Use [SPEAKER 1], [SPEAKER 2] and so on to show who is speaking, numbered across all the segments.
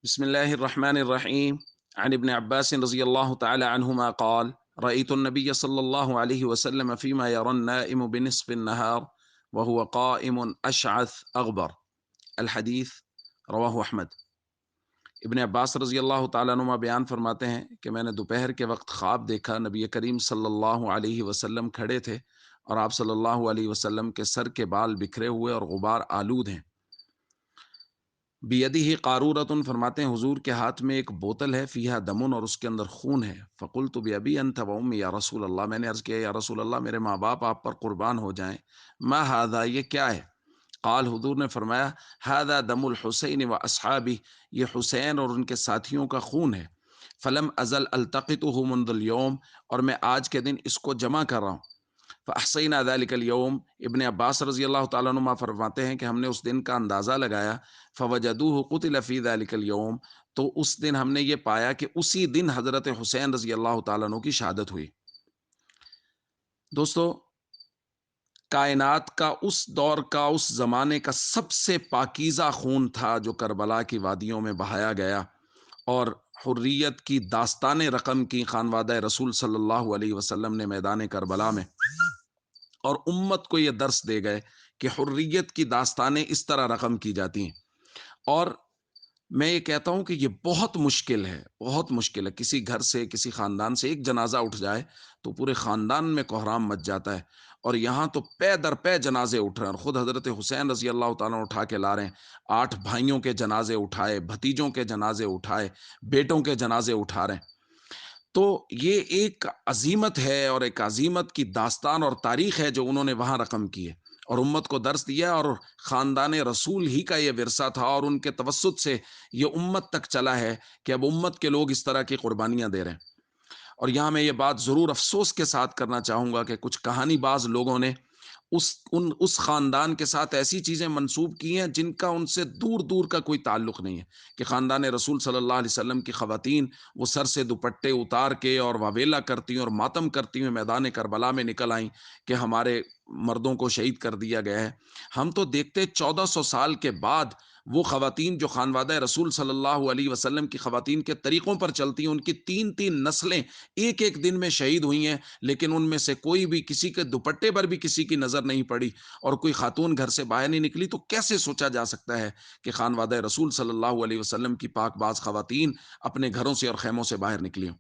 [SPEAKER 1] بسم الله الرحمن الرحيم. عن ابن عباس رضي الله تعالى عنهما قال: رأيت النبي صلى الله عليه وسلم فيما يرى النائم بنصف النهار وهو قائم أشعث أغبر. الحدیث رواہ احمد۔ ابن عباس رضی اللہ تعالیٰ عنہما بیان فرماتے ہیں کہ میں نے دوپہر کے وقت خواب دیکھا، نبی کریم صلی اللہ علیہ وسلم کھڑے تھے اور آپ صلی اللہ علیہ وسلم کے سر کے بال بکھرے ہوئے اور غبار آلود ہیں۔ بیدہ قارورۃ، فرماتے ہیں حضور کے ہاتھ میں ایک بوتل ہے، فیہا دمن، اور اس کے اندر خون ہے۔ فقلت بابی انت و امی یا رسول اللہ، میں نے عرض کیا یا رسول اللہ میرے ماں باپ آپ پر قربان ہو جائیں۔ ما ھذا، یہ کیا ہے؟ قال، حضور نے فرمایا ھذا دم الحسین و اصحابہ، یہ حسین اور ان کے ساتھیوں کا خون ہے۔ فلم ازل التقطہ منذ اليوم، اور میں آج کے دن اس کو جمع کر رہا ہوں۔ فاحصینا ذلک اليوم، ابن عباس رضی اللہ تعالیٰ عنہ فرماتے ہیں کہ ہم نے اس دن کا اندازہ لگایا۔ فوجدوہ قتل فی ذلک اليوم، تو اس دن ہم نے یہ پایا کہ اسی دن حضرت حسین رضی اللہ تعالیٰ عنہ کی شہادت ہوئی۔ دوستو، کائنات کا اس دور کا، اس زمانے کا سب سے پاکیزہ خون تھا جو کربلا کی وادیوں میں بہایا گیا، اور حریت کی داستانیں رقم کی خانوادہ رسول صلی اللہ علیہ وسلم نے میدان کربلا میں، اور امت کو یہ درس دے گئے کہ حریت کی داستانیں اس طرح رقم کی جاتی ہیں۔ اور میں یہ کہتا ہوں کہ یہ بہت مشکل ہے، بہت مشکل ہے۔ کسی گھر سے، کسی خاندان سے ایک جنازہ اٹھ جائے تو پورے خاندان میں کوحرام مچ جاتا ہے، اور یہاں تو پے در پے جنازے اٹھ رہے ہیں، اور خود حضرت حسین رضی اللہ تعالیٰ اٹھا کے لا رہے ہیں۔ 8 بھائیوں کے جنازے اٹھائے، بھتیجوں کے جنازے اٹھائے، بیٹوں کے جنازے اٹھا رہے ہیں۔ تو یہ ایک عظیمت ہے، اور ایک عظیمت کی داستان اور تاریخ ہے جو انہوں نے وہاں رقم کی ہے، اور امت کو درس دیا، اور خاندان رسول ہی کا یہ ورثہ تھا، اور ان کے توسط سے یہ امت تک چلا ہے کہ اب امت کے لوگ اس طرح کی قربانیاں دے رہے ہیں۔ اور یہاں میں یہ بات ضرور افسوس کے ساتھ کرنا چاہوں گا کہ کچھ کہانی باز لوگوں نے اس خاندان کے ساتھ ایسی چیزیں منسوب کی ہیں جن کا ان سے دور دور کا کوئی تعلق نہیں ہے، کہ خاندان رسول صلی اللہ علیہ وسلم کی خواتین وہ سر سے دوپٹے اتار کے اور واویلا کرتی ہیں اور ماتم کرتی ہوئے میدان کربلا میں نکل آئیں کہ ہمارے مردوں کو شہید کر دیا گیا ہے۔ ہم تو دیکھتے 1400 سال کے بعد وہ خواتین جو خانوادہ رسول صلی اللہ علیہ وسلم کی خواتین کے طریقوں پر چلتی ہیں، ان کی 3 نسلیں ایک ایک دن میں شہید ہوئی ہیں، لیکن ان میں سے کوئی بھی، کسی کے دوپٹے پر بھی کسی کی نظر نہیں پڑی، اور کوئی خاتون گھر سے باہر نہیں نکلی۔ تو کیسے سوچا جا سکتا ہے کہ خانوادہ رسول صلی اللہ علیہ وسلم کی پاک باز خواتین اپنے گھروں سے اور خیموں سے باہر نکلی ہوں؟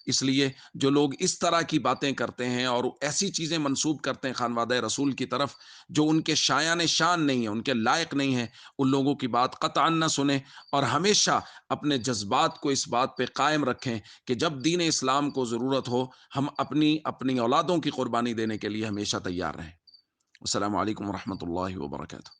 [SPEAKER 1] اس لیے جو لوگ اس طرح کی باتیں کرتے ہیں اور ایسی چیزیں منسوب کرتے ہیں خانوادہ رسول کی طرف جو ان کے شایان شان نہیں ہیں، ان کے لائق نہیں ہیں، ان لوگوں کی بات قطعاً نہ سنیں، اور ہمیشہ اپنے جذبات کو اس بات پہ قائم رکھیں کہ جب دین اسلام کو ضرورت ہو، ہم اپنی اولادوں کی قربانی دینے کے لیے ہمیشہ تیار رہیں۔ السلام علیکم ورحمۃ اللہ وبرکاتہ۔